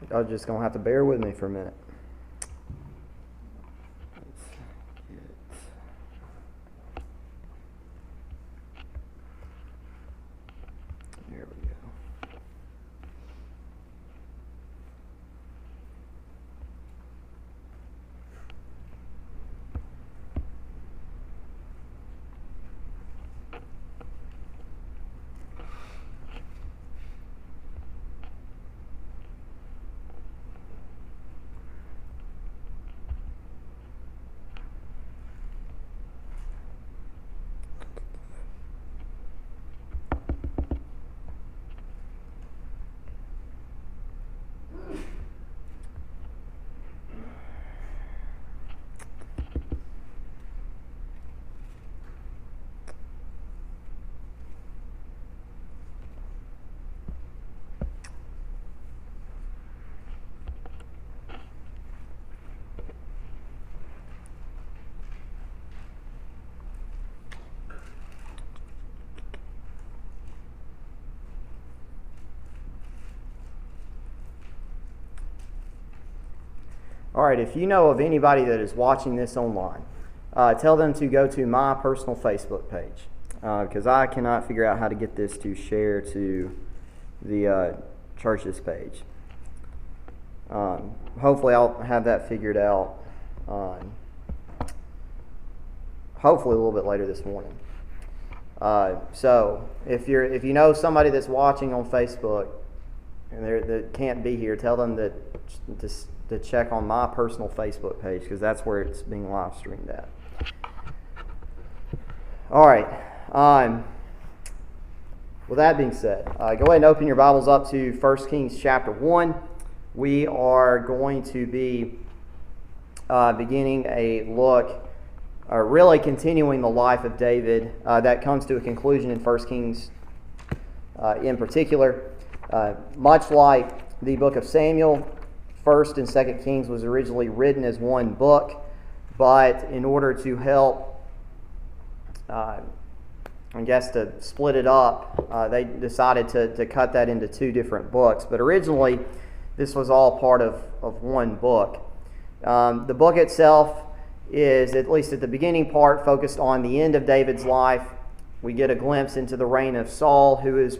Y'all just going to have to bear with me for a minute. There we go. All right, if you know of anybody that is watching this online, tell them to go to my personal Facebook page, because I cannot figure out how to get this to share to the church's page. Hopefully I'll have that figured out hopefully a little bit later this morning. So if you know somebody that's watching on Facebook and that can't be here, tell them that to check on my personal Facebook page, because that's where it's being live streamed at. All right. With that being said, go ahead and open your Bibles up to 1 Kings chapter 1. We are going to be beginning a look, really continuing the life of David that comes to a conclusion in 1 Kings in particular. Much like the book of Samuel, 1st and 2nd Kings was originally written as one book, but in order to help, to split it up, they decided to cut that into two different books. But originally, this was all part of one book. The book itself is, at least at the beginning part, focused on the end of David's life. We get a glimpse into the reign of Saul, who is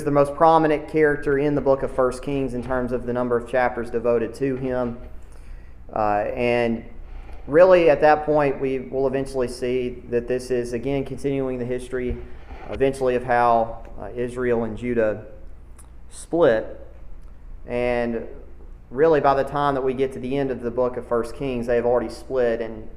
the most prominent character in the book of 1 Kings in terms of the number of chapters devoted to him. And really, at that point, we will eventually see that this is, again, continuing the history, eventually, of how Israel and Judah split. And really, by the time that we get to the end of the book of 1 Kings, they have already split and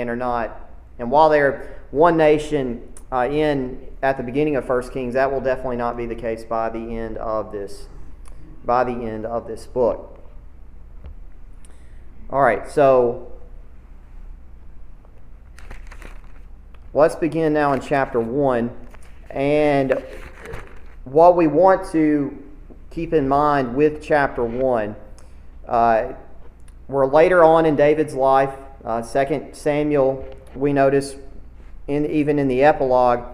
are not. And while they're one nation at the beginning of 1 Kings, that will definitely not be the case by the end of this book. All right, so let's begin now in chapter 1. And what we want to keep in mind with chapter 1, we're later on in David's life. 2 Samuel, we notice, even in the epilogue,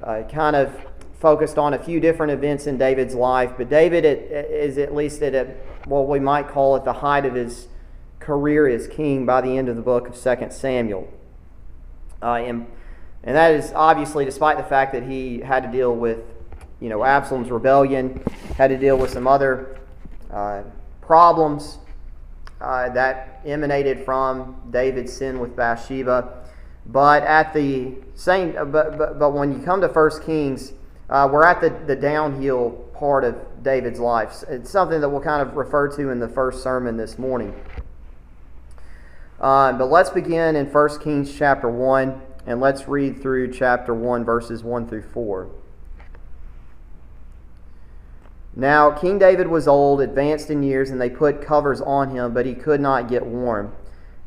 kind of focused on a few different events in David's life. But David is at least at what we might call at the height of his career as king by the end of the book of 2 Samuel. And that is obviously despite the fact that he had to deal with Absalom's rebellion, had to deal with some other problems that emanated from David's sin with Bathsheba. But at the same, but when you come to 1 Kings, we're at the downhill part of David's life. It's something that we'll kind of refer to in the first sermon this morning. But let's begin in 1 Kings chapter 1, and let's read through chapter 1, verses 1 through 4. Now King David was old, advanced in years, and they put covers on him, but he could not get warm.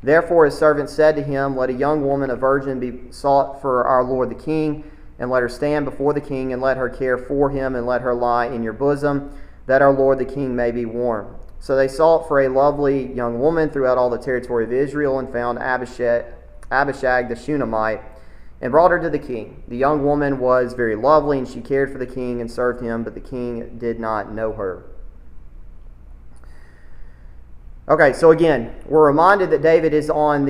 Therefore his servants said to him, "Let a young woman, a virgin, be sought for our lord the king, and let her stand before the king, and let her care for him, and let her lie in your bosom, that our lord the king may be warm." So they sought for a lovely young woman throughout all the territory of Israel, and found Abishag the Shunammite, and brought her to the king. The young woman was very lovely, and she cared for the king and served him, but the king did not know her. Okay, so again, we're reminded that David is on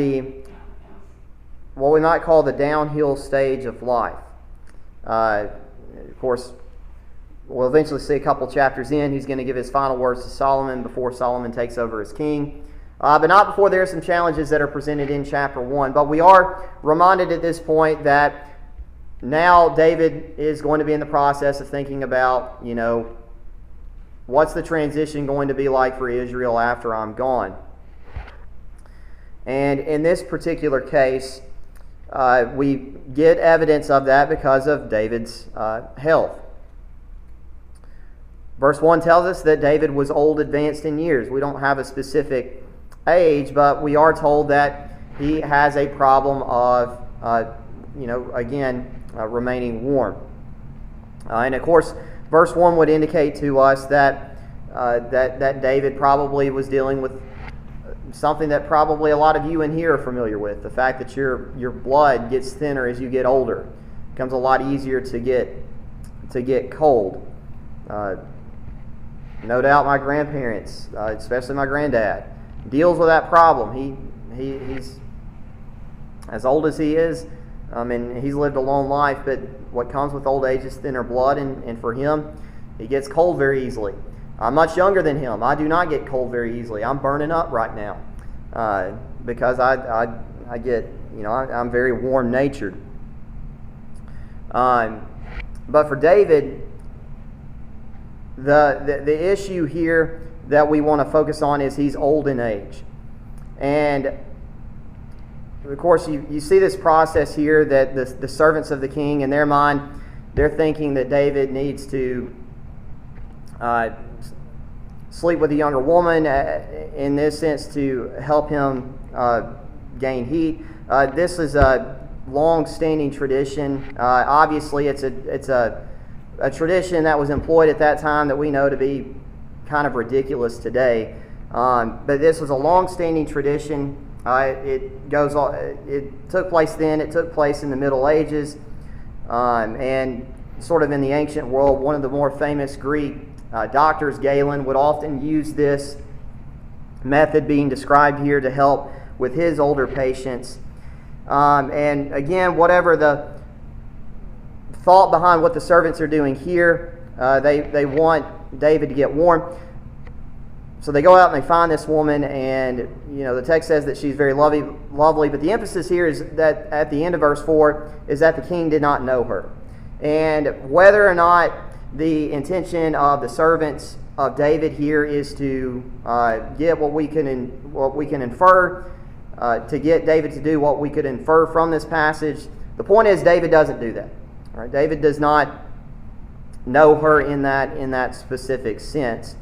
what we might call the downhill stage of life. Of course, we'll eventually see a couple chapters in, he's going to give his final words to Solomon before Solomon takes over as king. But not before there are some challenges that are presented in chapter 1. But we are reminded at this point that now David is going to be in the process of thinking about, what's the transition going to be like for Israel after I'm gone? And in this particular case, we get evidence of that because of David's health. Verse 1 tells us that David was old, advanced in years. We don't have a specific age, but we are told that he has a problem of, remaining warm. And of course, verse 1 would indicate to us that David probably was dealing with something that probably a lot of you in here are familiar with. The fact that your blood gets thinner as you get older. It becomes a lot easier to get cold. No doubt my grandparents, especially my granddad, deals with that problem. He's as old as he is, and he's lived a long life, but what comes with old age is thinner blood, and for him, he gets cold very easily. I'm much younger than him. I do not get cold very easily. I'm burning up right now because I get, I'm very warm-natured. But for David, the issue here that we want to focus on is he's old in age. And of course, you see this process here that the servants of the king, in their mind, they're thinking that David needs to sleep with a younger woman in this sense to help him gain heat. This is a long-standing tradition. Obviously, it's a tradition that was employed at that time that we know to be kind of ridiculous today. But this was a long-standing tradition. It took place then. It took place in the Middle Ages, and sort of in the ancient world, one of the more famous Greek doctors, Galen, would often use this method being described here to help with his older patients. And again, whatever the thought behind what the servants are doing here, they want David to get warm. So they go out and they find this woman, and the text says that she's very lovely. But the emphasis here is that at the end of verse 4 is that the king did not know her. And whether or not the intention of the servants of David here is to get what we can infer, to get David to do what we could infer from this passage, the point is David doesn't do that. All right? David does not know her in that specific sense.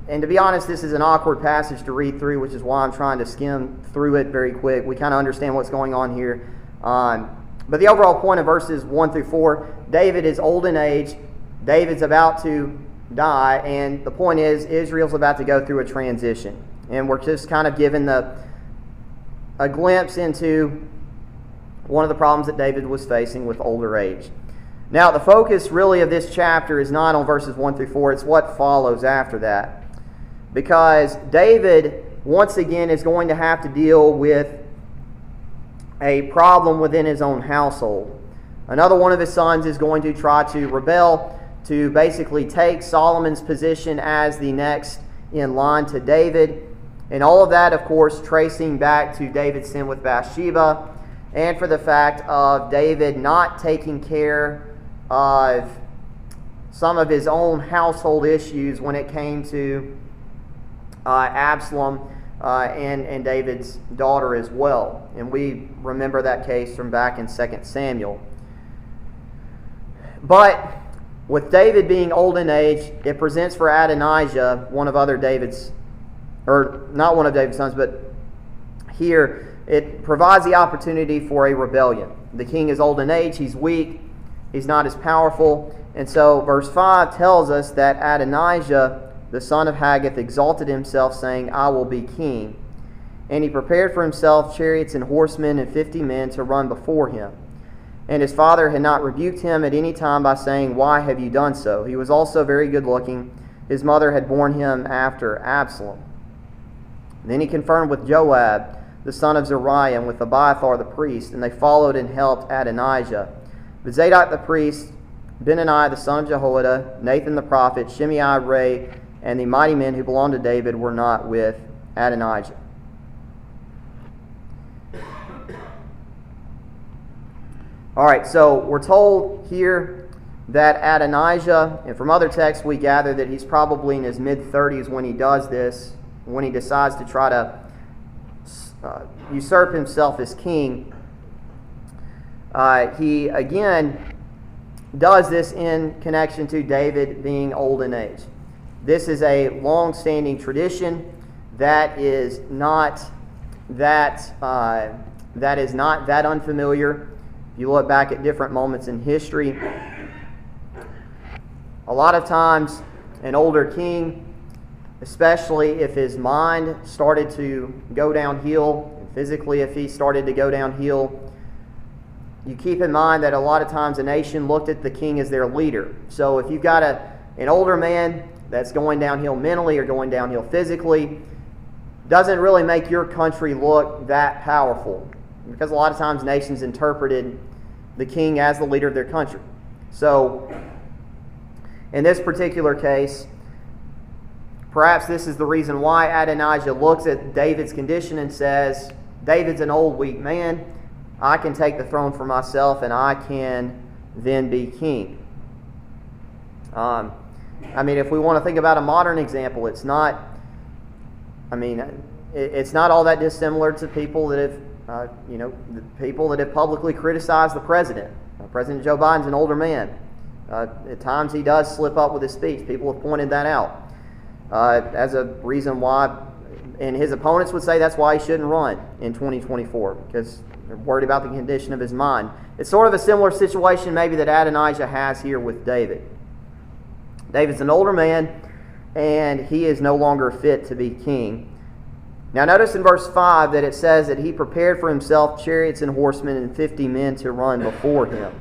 And to be honest, this is an awkward passage to read through, which is why I'm trying to skim through it very quick. We kind of understand what's going on here. But the overall point of verses 1 through 4, David is old in age. David's about to die. And the point is, Israel's about to go through a transition. And we're just kind of given a glimpse into one of the problems that David was facing with older age. Now, the focus really of this chapter is not on verses 1 through 4. It's what follows after that. Because David, once again, is going to have to deal with a problem within his own household. Another one of his sons is going to try to rebel, to basically take Solomon's position as the next in line to David. And all of that, of course, tracing back to David's sin with Bathsheba, and for the fact of David not taking care of some of his own household issues when it came to Absalom and David's daughter as well. And we remember that case from back in 2 Samuel. But with David being old in age, it presents for Adonijah, not one of David's sons, but here it provides the opportunity for a rebellion. The king is old in age, he's weak, he's not as powerful. And so verse 5 tells us that Adonijah, the son of Haggith, exalted himself, saying, I will be king. And he prepared for himself chariots and horsemen and 50 men to run before him. And his father had not rebuked him at any time by saying, Why have you done so? He was also very good looking. His mother had borne him after Absalom. Then he conferred with Joab, the son of Zeruiah, and with Abiathar the priest, and they followed and helped Adonijah. But Zadok the priest, Benaiah the son of Jehoiada, Nathan the prophet, Shimei, Ray, and the mighty men who belonged to David were not with Adonijah. All right, so we're told here that Adonijah, and from other texts we gather that he's probably in his mid-30s when he does this, when he decides to try to usurp himself as king. He again does this in connection to David being old in age. This is a long-standing tradition that is not that unfamiliar. If you look back at different moments in history, a lot of times an older king, especially if his mind started to go downhill, and physically if he started to go downhill, you keep in mind that a lot of times a nation looked at the king as their leader. So if you've got an older man that's going downhill mentally or going downhill physically, doesn't really make your country look that powerful, because a lot of times nations interpreted the king as the leader of their country. So in this particular case, perhaps this is the reason why Adonijah looks at David's condition and says, David's an old, weak man. I can take the throne for myself and I can then be king. If we want to think about a modern example, it's not all that dissimilar to people that have, people that have publicly criticized the president. President Joe Biden's an older man. At times he does slip up with his speech. People have pointed that out as a reason why, and his opponents would say that's why he shouldn't run in 2024, because they're worried about the condition of his mind. It's sort of a similar situation maybe that Adonijah has here with David. David's an older man, and he is no longer fit to be king. Now notice in verse 5 that it says that he prepared for himself chariots and horsemen and 50 men to run before him.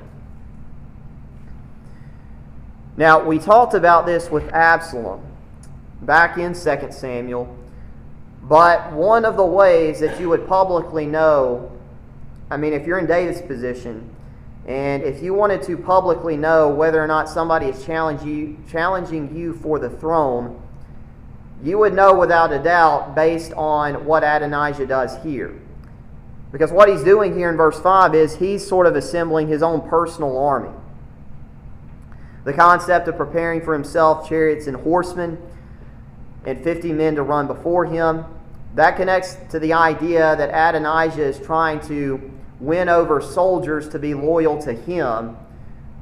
Now, we talked about this with Absalom back in 2 Samuel, but one of the ways that you would publicly know, if you're in David's position, and if you wanted to publicly know whether or not somebody is challenging you for the throne, you would know without a doubt based on what Adonijah does here. Because what he's doing here in verse 5 is he's sort of assembling his own personal army. The concept of preparing for himself chariots and horsemen and 50 men to run before him, that connects to the idea that Adonijah is trying to win over soldiers to be loyal to him.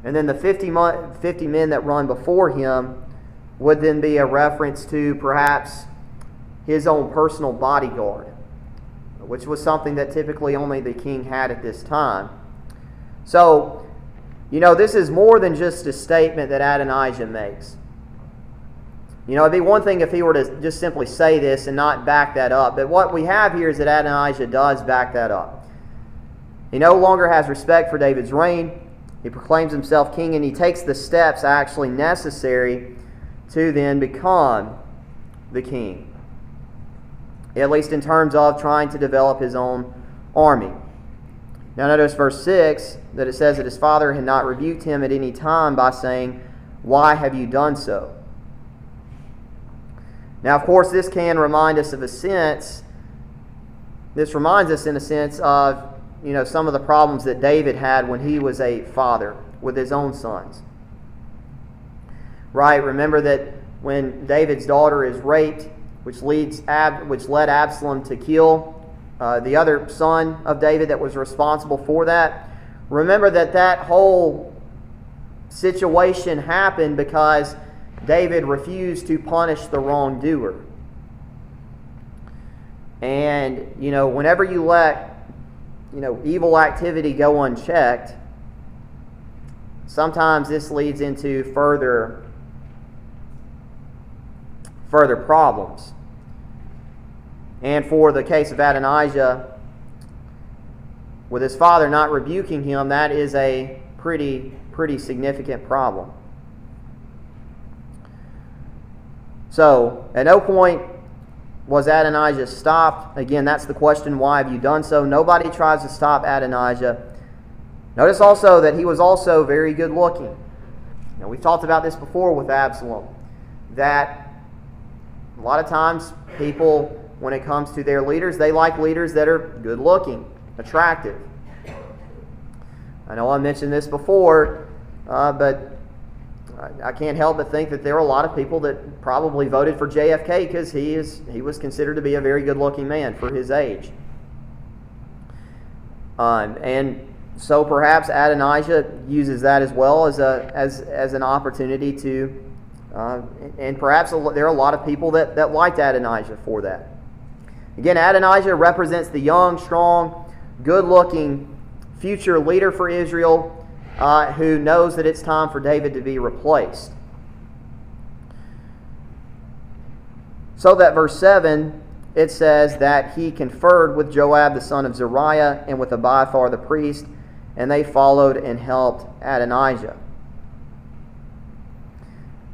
And then the 50 men that run before him would then be a reference to perhaps his own personal bodyguard, which was something that typically only the king had at this time. So, this is more than just a statement that Adonijah makes. It'd be one thing if he were to just simply say this and not back that up. But what we have here is that Adonijah does back that up. He no longer has respect for David's reign. He proclaims himself king, and he takes the steps actually necessary to then become the king, at least in terms of trying to develop his own army. Now notice verse 6 that it says that his father had not rebuked him at any time by saying, "Why have you done so?" Now, of course, this can remind us of a sense. This reminds us in a sense of, some of the problems that David had when he was a father with his own sons. Right? Remember that when David's daughter is raped, which led Absalom to kill the other son of David that was responsible for that. Remember that whole situation happened because David refused to punish the wrongdoer. And, whenever you let, evil activity go unchecked, sometimes this leads into further problems. And for the case of Adonijah, with his father not rebuking him, that is a pretty significant problem. So, at no point was Adonijah stopped? Again, that's the question. Why have you done so? Nobody tries to stop Adonijah. Notice also that he was also very good looking. Now, we've talked about this before with Absalom, that a lot of times people, when it comes to their leaders, they like leaders that are good looking, attractive. I know I mentioned this before, but I can't help but think that there are a lot of people that probably voted for JFK because he was considered to be a very good-looking man for his age. And so perhaps Adonijah uses that as well as an opportunity to, and perhaps there are a lot of people that liked Adonijah for that. Again, Adonijah represents the young, strong, good-looking future leader for Israel, who knows that it's time for David to be replaced. So that verse 7, it says that he conferred with Joab the son of Zeruiah and with Abiathar the priest, and they followed and helped Adonijah.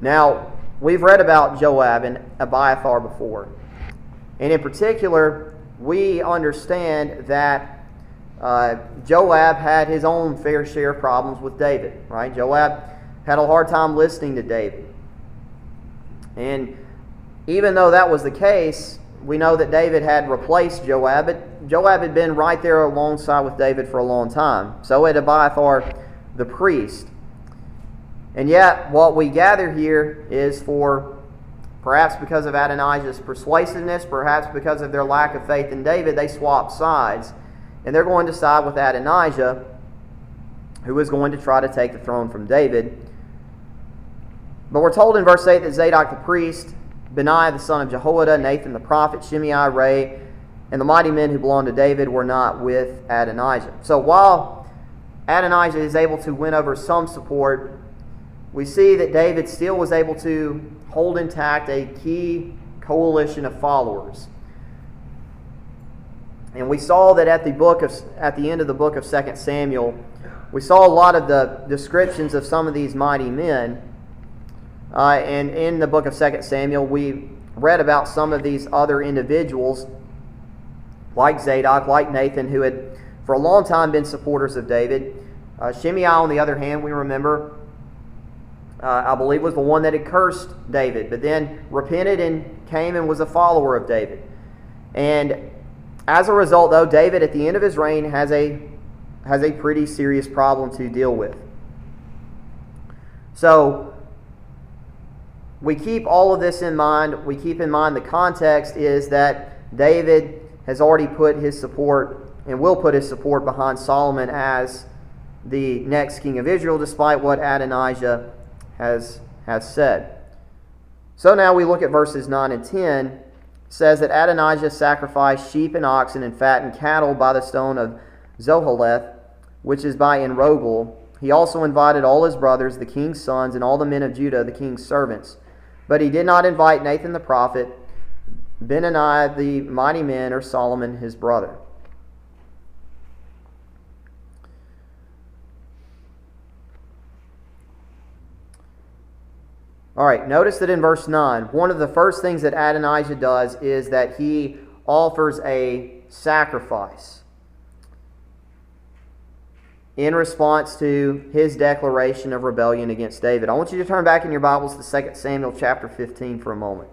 Now, we've read about Joab and Abiathar before. And in particular, we understand that Joab had his own fair share of problems with David, right? Joab had a hard time listening to David. And even though that was the case, we know that David had replaced Joab, but Joab had been right there alongside with David for a long time. So had Abiathar the priest. And yet, what we gather here is perhaps because of Adonijah's persuasiveness, perhaps because of their lack of faith in David, they swapped sides. And they're going to side with Adonijah, who is going to try to take the throne from David. But we're told in verse 8 that Zadok the priest, Benaiah the son of Jehoiada, Nathan the prophet, Shimei, Ray, and the mighty men who belonged to David were not with Adonijah. So while Adonijah is able to win over some support, we see that David still was able to hold intact a key coalition of followers. And we saw that at the end of the book of 2 Samuel, we saw a lot of the descriptions of some of these mighty men. And in the book of 2 Samuel, we read about some of these other individuals, like Zadok, like Nathan, who had for a long time been supporters of David. Shimei, on the other hand, we remember, I believe, was the one that had cursed David, but then repented and came and was a follower of David. And as a result, though, David at the end of his reign has a pretty serious problem to deal with. So we keep all of this in mind. We keep in mind the context is that David has already put his support and will put his support behind Solomon as the next king of Israel, despite what Adonijah has said. So now we look at verses 9 and 10. Says that Adonijah sacrificed sheep and oxen and fattened cattle by the stone of Zoheleth, which is by Enrogel. He also invited all his brothers, the king's sons, and all the men of Judah, the king's servants. But he did not invite Nathan the prophet, Benaiah the mighty men, or Solomon his brother. All right, notice that in verse 9, one of the first things that Adonijah does is that he offers a sacrifice in response to his declaration of rebellion against David. I want you to turn back in your Bibles to 2 Samuel chapter 15 for a moment.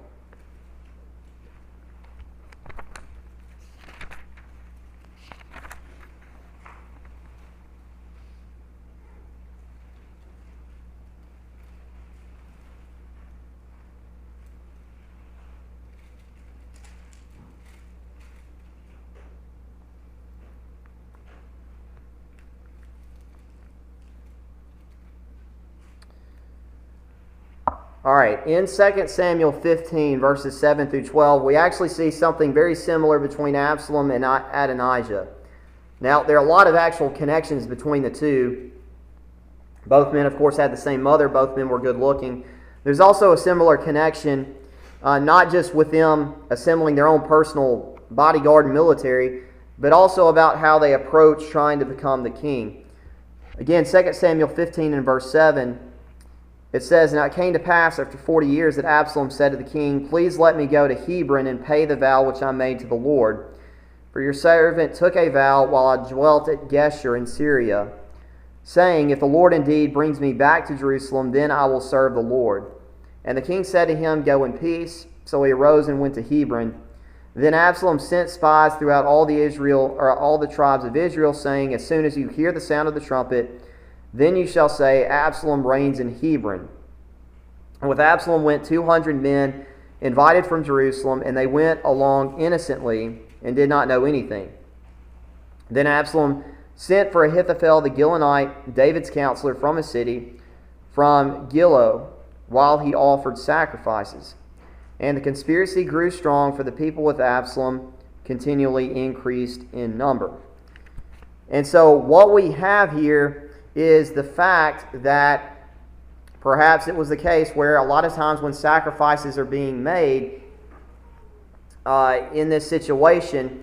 All right, in 2 Samuel 15, verses 7 through 12, we actually see something very similar between Absalom and Adonijah. Now, there are a lot of actual connections between the two. Both men, of course, had the same mother. Both men were good looking. There's also a similar connection, not just with them assembling their own personal bodyguard and military, but also about how they approach trying to become the king. Again, 2 Samuel 15 and verse 7, It says, "Now it came to pass after 40 years that Absalom said to the king, 'Please let me go to Hebron and pay the vow which I made to the Lord. For your servant took a vow while I dwelt at Geshur in Syria, saying, If the Lord indeed brings me back to Jerusalem, then I will serve the Lord.' And the king said to him, 'Go in peace.' So he arose and went to Hebron. Then Absalom sent spies throughout all the tribes of Israel, saying, 'As soon as you hear the sound of the trumpet, then you shall say, Absalom reigns in Hebron.' And with Absalom went 200 men invited from Jerusalem, and they went along innocently and did not know anything. Then Absalom sent for Ahithophel the Gilonite, David's counselor, from his city, from Gilo, while he offered sacrifices. And the conspiracy grew strong, for the people with Absalom continually increased in number." And so what we have here is the fact that perhaps it was the case where a lot of times when sacrifices are being made in this situation,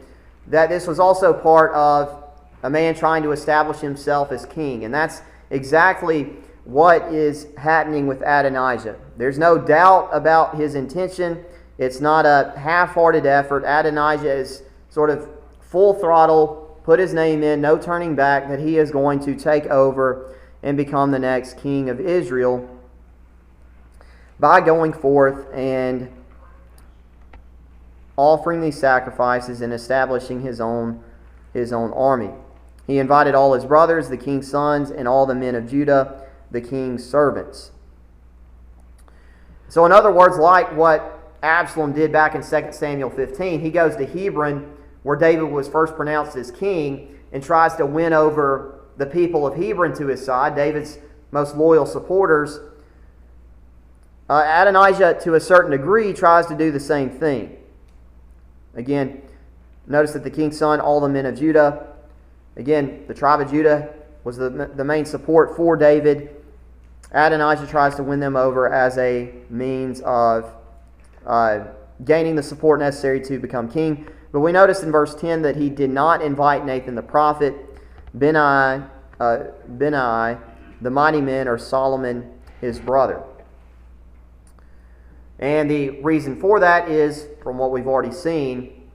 that this was also part of a man trying to establish himself as king. And that's exactly what is happening with Adonijah. There's no doubt about his intention. It's not a half-hearted effort. Adonijah is sort of full throttle, put his name in, no turning back, that he is going to take over and become the next king of Israel by going forth and offering these sacrifices and establishing his own army. He invited all his brothers, the king's sons, and all the men of Judah, the king's servants. So in other words, like what Absalom did back in 2 Samuel 15, he goes to Hebron, where David was first pronounced as king, and tries to win over the people of Hebron to his side, David's most loyal supporters. Adonijah, to a certain degree, tries to do the same thing. Again, notice that the king's son, all the men of Judah, again, the tribe of Judah was the main support for David. Adonijah tries to win them over as a means of gaining the support necessary to become king. But we notice in verse 10 that he did not invite Nathan the prophet, Benai, the mighty men, or Solomon his brother. And the reason for that is, from what we've already seen,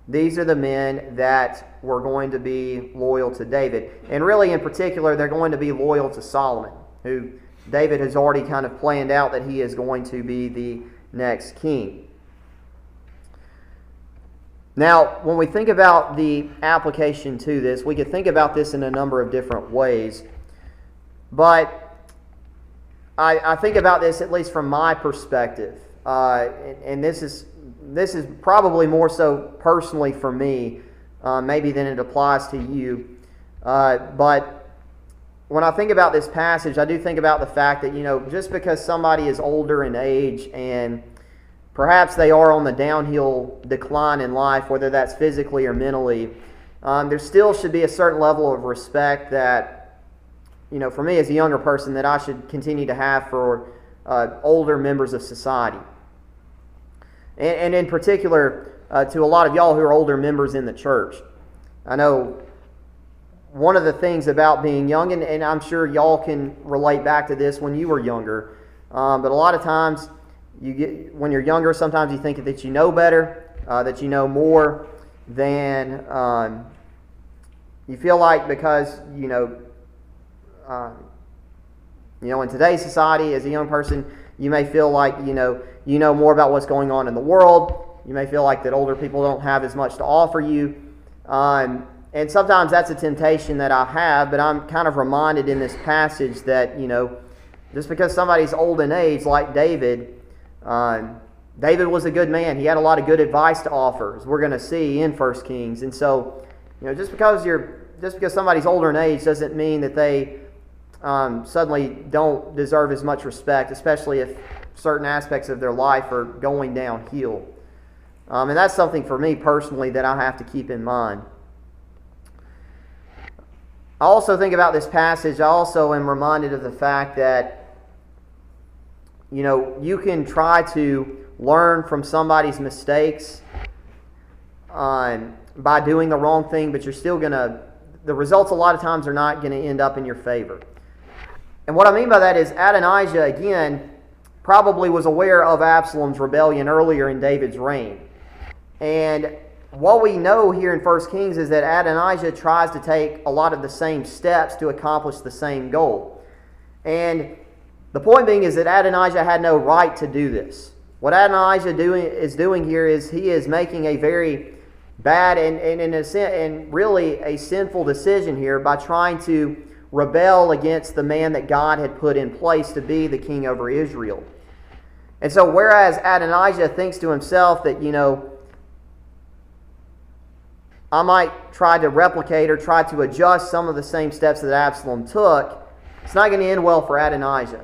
these are the men that were going to be loyal to David. And really, in particular, they're going to be loyal to Solomon, who David has already kind of planned out that he is going to be the next king. Now, when we think about the application to this, we could think about this in a number of different ways. But I think about this, at least from my perspective, and this is probably more so personally for me, maybe than it applies to you. But when I think about this passage, I do think about the fact that, just because somebody is older in age and perhaps they are on the downhill decline in life, whether that's physically or mentally, there still should be a certain level of respect that, for me as a younger person, that I should continue to have for older members of society. And in particular, to a lot of y'all who are older members in the church. I know one of the things about being young, and I'm sure y'all can relate back to this when you were younger, but a lot of times when you're younger, sometimes you think that you know better, that you know more than you feel like, because in today's society, as a young person, you may feel like you know more about what's going on in the world. You may feel like that older people don't have as much to offer you. And sometimes that's a temptation that I have, but I'm kind of reminded in this passage that, just because somebody's old in age, like David, David was a good man. He had a lot of good advice to offer, as we're going to see in 1 Kings. And so, just because somebody's older in age doesn't mean that they suddenly don't deserve as much respect, especially if certain aspects of their life are going downhill. And that's something for me personally that I have to keep in mind. I also think about this passage. I also am reminded of the fact that, you can try to learn from somebody's mistakes by doing the wrong thing, but you're still the results a lot of times are not going to end up in your favor. And what I mean by that is Adonijah, again, probably was aware of Absalom's rebellion earlier in David's reign. And what we know here in 1 Kings is that Adonijah tries to take a lot of the same steps to accomplish the same goal. And the point being is that Adonijah had no right to do this. What Adonijah is doing here is he is making a very bad and really a sinful decision here by trying to rebel against the man that God had put in place to be the king over Israel. And so whereas Adonijah thinks to himself that, I might try to replicate or try to adjust some of the same steps that Absalom took, it's not going to end well for Adonijah.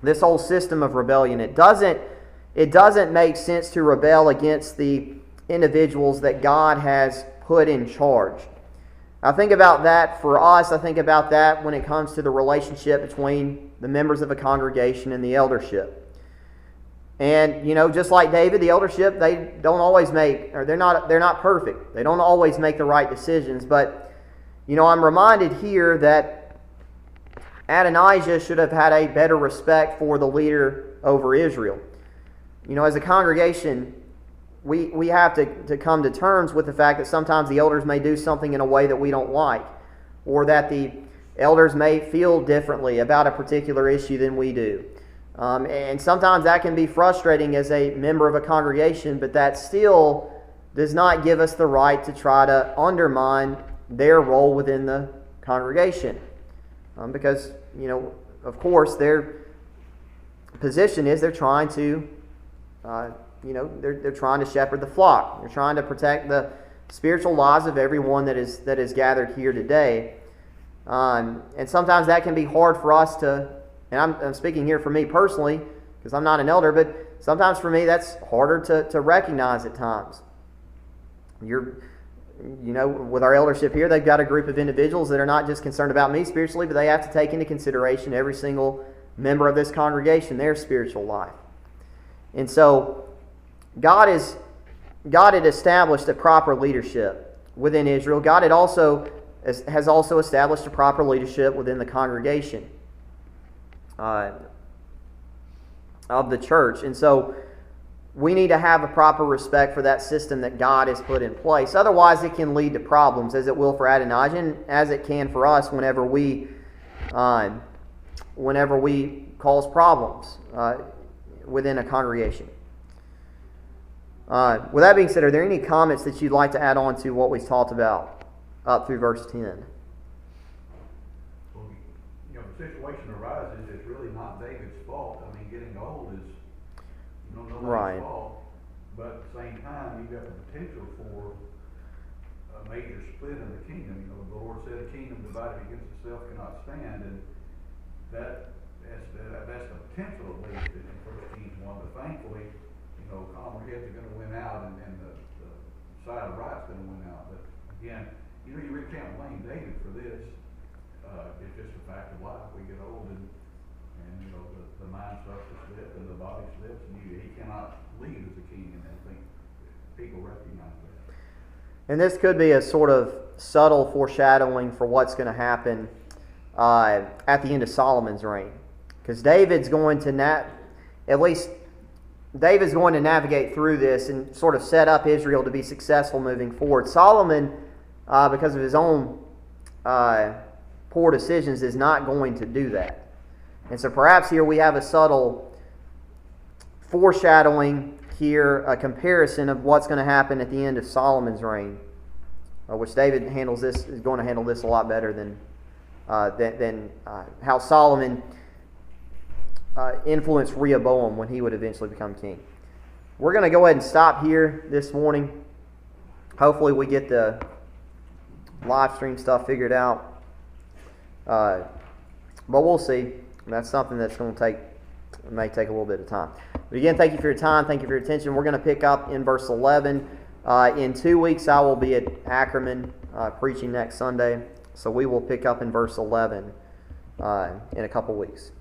This whole system of rebellion, it doesn't make sense to rebel against the individuals that God has put in charge. I think about that for us. I think about that when it comes to the relationship between the members of a congregation and the eldership. And, just like David, the eldership, they don't always make, or they're not perfect. They don't always make the right decisions. But, I'm reminded here that Adonijah should have had a better respect for the leader over Israel. As a congregation, we have to come to terms with the fact that sometimes the elders may do something in a way that we don't like, or that the elders may feel differently about a particular issue than we do. And sometimes that can be frustrating as a member of a congregation, but that still does not give us the right to try to undermine their role within the congregation. Because, of course, their position is they're trying to they're trying to shepherd the flock. They're trying to protect the spiritual lives of everyone that is gathered here today. And sometimes that can be hard for us to, and I'm speaking here for me personally, because I'm not an elder, but sometimes for me that's harder to recognize at times. With our eldership here, they've got a group of individuals that are not just concerned about me spiritually, but they have to take into consideration every single member of this congregation, their spiritual life. And so God had established a proper leadership within Israel. God has also established a proper leadership within the congregation of the church. And so we need to have a proper respect for that system that God has put in place. Otherwise, it can lead to problems, as it will for Adonijah, and as it can for us whenever we cause problems within a congregation. With that being said, are there any comments that you'd like to add on to what we've talked about up through verse 10? Well, the situation arises, it's really not David's fault. I mean, getting old is nobody's right. fault. But at the same time, you've got the potential for a major split in the kingdom. The Lord said a kingdom divided against itself cannot stand, and that's the potential, at least, in 1 Kings 1. But thankfully, calmer heads are going to win out, and the side of right's going to win out. But again, you really can't blame David for this. It's just a fact of life. We get old, and the mind starts to slip, and the body slips, and he cannot lead as a king. And I think people recognize that. And this could be a sort of subtle foreshadowing for what's going to happen at the end of Solomon's reign, because David's going to David's going to navigate through this and sort of set up Israel to be successful moving forward. Solomon, because of his own poor decisions, is not going to do that. And so perhaps here we have a subtle foreshadowing here, a comparison of what's going to happen at the end of Solomon's reign, which David is going to handle this a lot better than how Solomon influenced Rehoboam when he would eventually become king. We're going to go ahead and stop here this morning. Hopefully we get the live stream stuff figured out. But we'll see. That's something that's going to may take a little bit of time. But again, thank you for your time. Thank you for your attention. We're going to pick up in verse 11. In 2 weeks, I will be at Ackerman preaching next Sunday. So we will pick up in verse 11 in a couple weeks.